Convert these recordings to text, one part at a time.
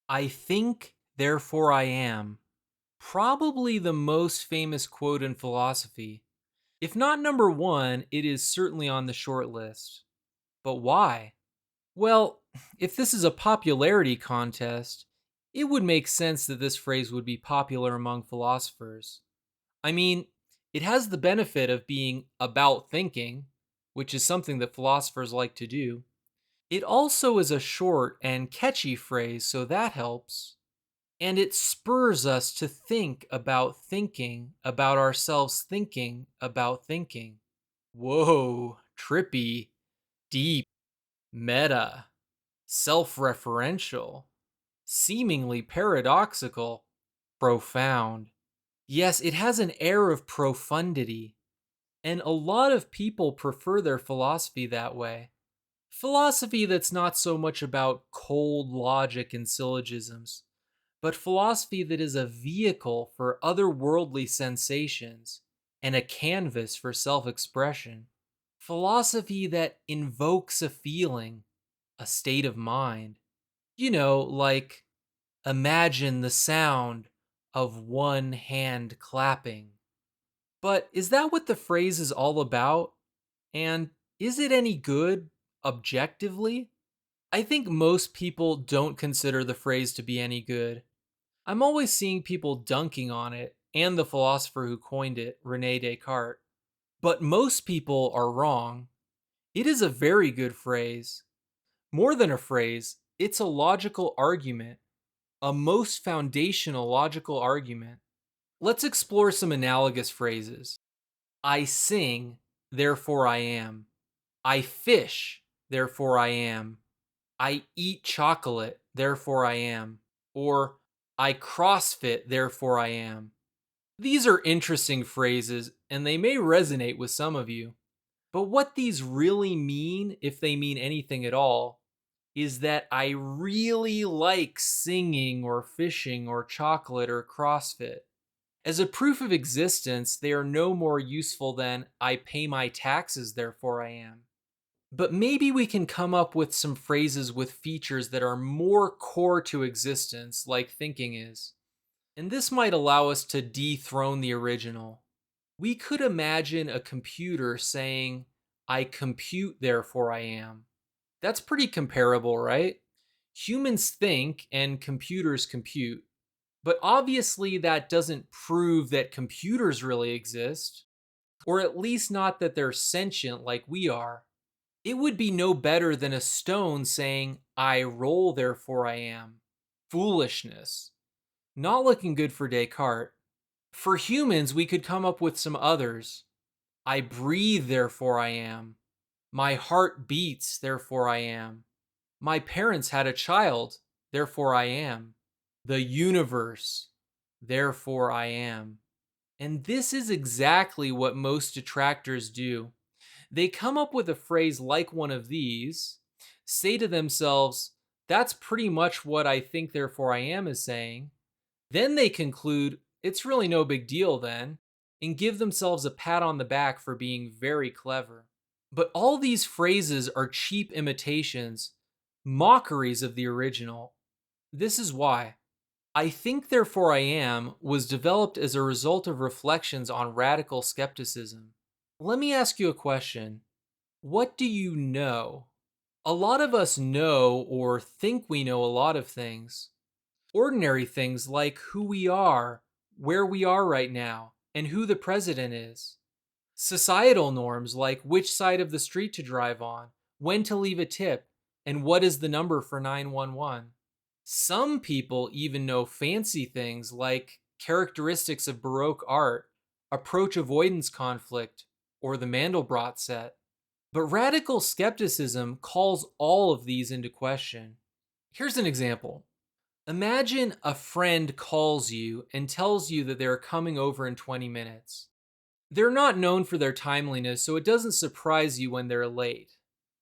I think, therefore I am. Probably the most famous quote in philosophy. If not number one, it is certainly on the short list. But why? Well, if this is a popularity contest, it would make sense that this phrase would be popular among philosophers. I mean, it has the benefit of being about thinking, which is something that philosophers like to do. It also is a short and catchy phrase, so that helps. And it spurs us to think about thinking about ourselves, thinking about thinking. Whoa, trippy, deep, meta, self referential, seemingly paradoxical, profound. Yes, it has an air of profundity, and a lot of people prefer their philosophy that way. Philosophy that's not so much about cold logic and syllogisms, but philosophy that is a vehicle for otherworldly sensations and a canvas for self expression. Philosophy that invokes a feeling, a state of mind. Like imagine the sound of one hand clapping. But is that what the phrase is all about? And is it any good objectively? I think most people don't consider the phrase to be any good. I'm always seeing people dunking on it and the philosopher who coined it, Rene Descartes. But most people are wrong. It is a very good phrase. More than a phrase, it's a logical argument, a most foundational logical argument. Let's explore some analogous phrases. I sing, therefore I am. I fish, therefore I am. I eat chocolate, therefore I am. Or I CrossFit, therefore I am. These are interesting phrases, and they may resonate with some of you. But what these really mean, if they mean anything at all, is that I really like singing or fishing or chocolate or CrossFit. As a proof of existence, they are no more useful than I pay my taxes, therefore I am. But maybe we can come up with some phrases with features that are more core to existence, like thinking is. And this might allow us to dethrone the original. We could imagine a computer saying, I compute, therefore I am. That's pretty comparable, right? Humans think and computers compute. But obviously, that doesn't prove that computers really exist, or at least not that they're sentient like we are. It would be no better than a stone saying, I roll, therefore I am. Foolishness. Not looking good for Descartes. For humans, we could come up with some others. I breathe, therefore I am. My heart beats, therefore I am. My parents had a child, therefore I am. The universe, therefore I am. And this is exactly what most detractors do. They come up with a phrase like one of these, say to themselves, that's pretty much what I think, therefore I am is saying. Then they conclude, it's really no big deal then, and give themselves a pat on the back for being very clever. But all these phrases are cheap imitations, mockeries of the original. This is why. I think, therefore I am was developed as a result of reflections on radical skepticism. Let me ask you a question. What do you know? A lot of us know or think we know a lot of things. Ordinary things like who we are, where we are right now, and who the president is. Societal norms like which side of the street to drive on, when to leave a tip, and what is the number for 911. Some people even know fancy things like characteristics of Baroque art, approach avoidance conflict, or the Mandelbrot set. But radical skepticism calls all of these into question. Here's an example. Imagine a friend calls you and tells you that they're coming over in 20 minutes. They're not known for their timeliness, so it doesn't surprise you when they're late.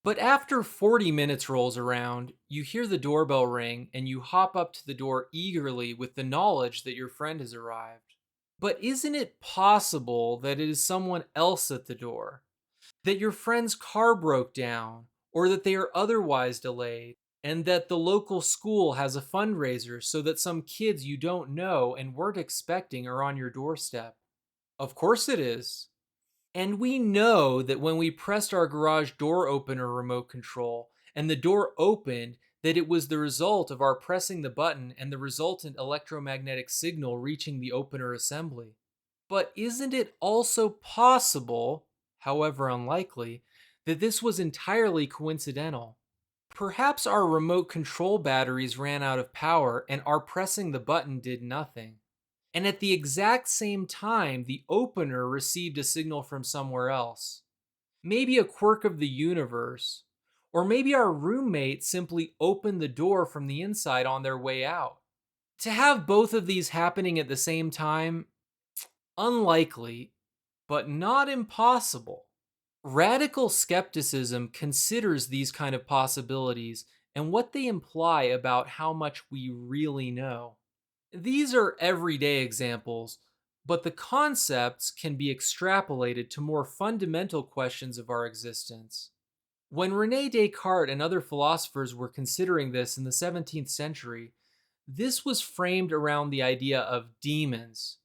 But after 40 minutes rolls around, you hear the doorbell ring and you hop up to the door eagerly with the knowledge that your friend has arrived. But isn't it possible that it is someone else at the door? That your friend's car broke down, or that they are otherwise delayed? And that the local school has a fundraiser so that some kids you don't know and weren't expecting are on your doorstep. Of course it is. And we know that when we pressed our garage door opener remote control and the door opened, that it was the result of our pressing the button and the resultant electromagnetic signal reaching the opener assembly. But isn't it also possible, however unlikely, that this was entirely coincidental? Perhaps our remote control batteries ran out of power and our pressing the button did nothing. And at the exact same time, the opener received a signal from somewhere else. Maybe a quirk of the universe. Or maybe our roommate simply opened the door from the inside on their way out. To have both of these happening at the same time, unlikely, but not impossible. Radical skepticism considers these kind of possibilities and what they imply about how much we really know. These are everyday examples, but the concepts can be extrapolated to more fundamental questions of our existence. When Rene Descartes and other philosophers were considering this in the 17th century, this was framed around the idea of demons.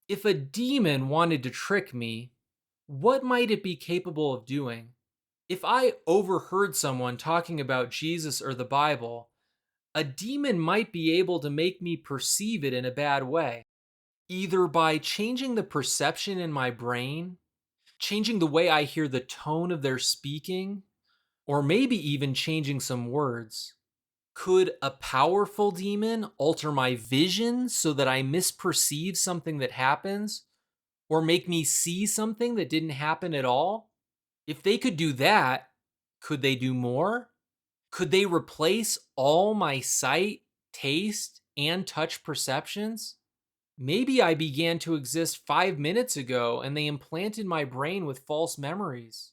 If a demon wanted to trick me, what might it be capable of doing? If I overheard someone talking about Jesus or the Bible, a demon might be able to make me perceive it in a bad way, either by changing the perception in my brain, changing the way I hear the tone of their speaking, or maybe even changing some words. Could a powerful demon alter my vision so that I misperceive something that happens, or make me see something that didn't happen at all? If they could do that, could they do more? Could they replace all my sight, taste, and touch perceptions? Maybe I began to exist 5 minutes ago and they implanted my brain with false memories.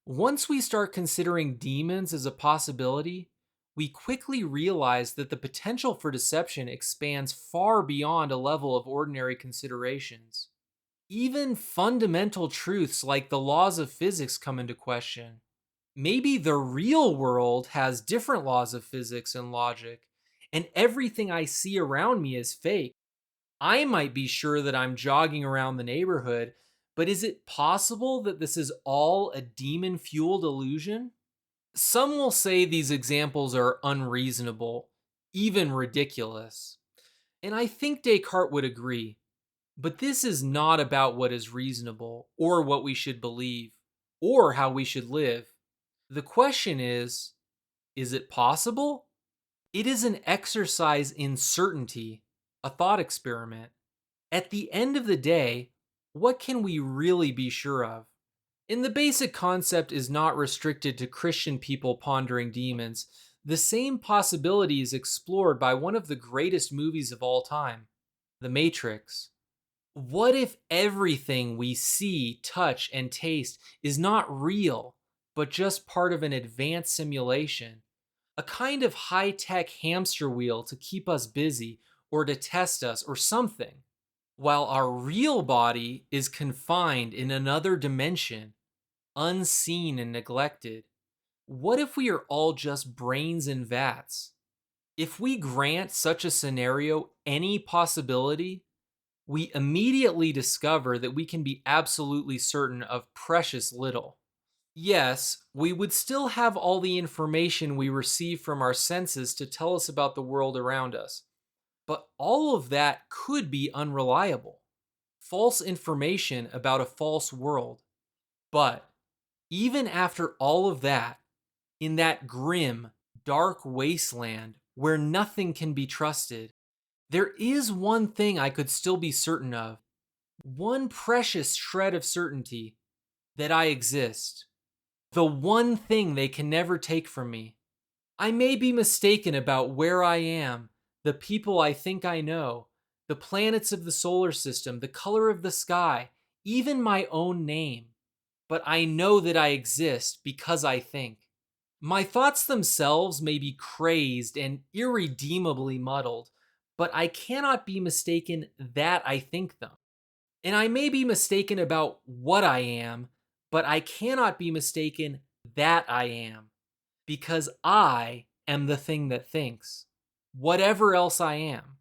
Once we start considering demons as a possibility, we quickly realize that the potential for deception expands far beyond a level of ordinary considerations. Even fundamental truths like the laws of physics come into question. Maybe the real world has different laws of physics and logic, and everything I see around me is fake. I might be sure that I'm jogging around the neighborhood, but is it possible that this is all a demon fueled illusion? Some will say these examples are unreasonable, even ridiculous. And I think Descartes would agree. But this is not about what is reasonable, or what we should believe, or how we should live. The question is it possible? It is an exercise in certainty, a thought experiment. At the end of the day, what can we really be sure of? And the basic concept is not restricted to Christian people pondering demons. The same possibility is explored by one of the greatest movies of all time, The Matrix. What if everything we see, touch, and taste is not real, but just part of an advanced simulation? A kind of high tech hamster wheel to keep us busy or to test us or something, while our real body is confined in another dimension, unseen and neglected. What if we are all just brains in vats? If we grant such a scenario any possibility, we immediately discover that we can be absolutely certain of precious little. Yes, we would still have all the information we receive from our senses to tell us about the world around us, but all of that could be unreliable. False information about a false world. But even after all of that, in that grim, dark wasteland where nothing can be trusted, there is one thing I could still be certain of, one precious shred of certainty: that I exist. The one thing they can never take from me. I may be mistaken about where I am, the people I think I know, the planets of the solar system, the color of the sky, even my own name. But I know that I exist because I think. My thoughts themselves may be crazed and irredeemably muddled, but I cannot be mistaken that I think them. And I may be mistaken about what I am, but I cannot be mistaken that I am, because I am the thing that thinks, whatever else I am.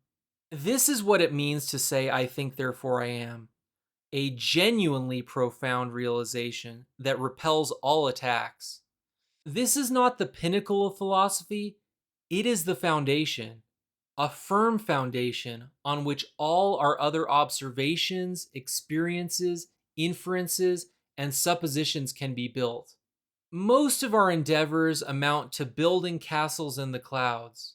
This is what it means to say, I think, therefore I am. A genuinely profound realization that repels all attacks. This is not the pinnacle of philosophy, it is the foundation, a firm foundation on which all our other observations, experiences, inferences, and suppositions can be built. Most of our endeavors amount to building castles in the clouds.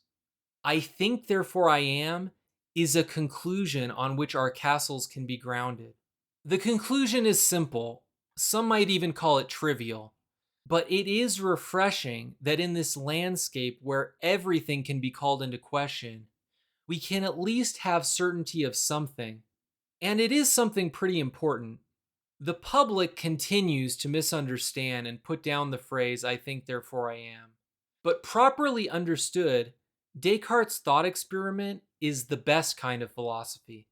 I think, therefore I am, is a conclusion on which our castles can be grounded. The conclusion is simple. Some might even call it trivial. But it is refreshing that in this landscape where everything can be called into question, we can at least have certainty of something. And it is something pretty important. The public continues to misunderstand and put down the phrase, I think, therefore I am. But properly understood, Descartes' thought experiment is the best kind of philosophy.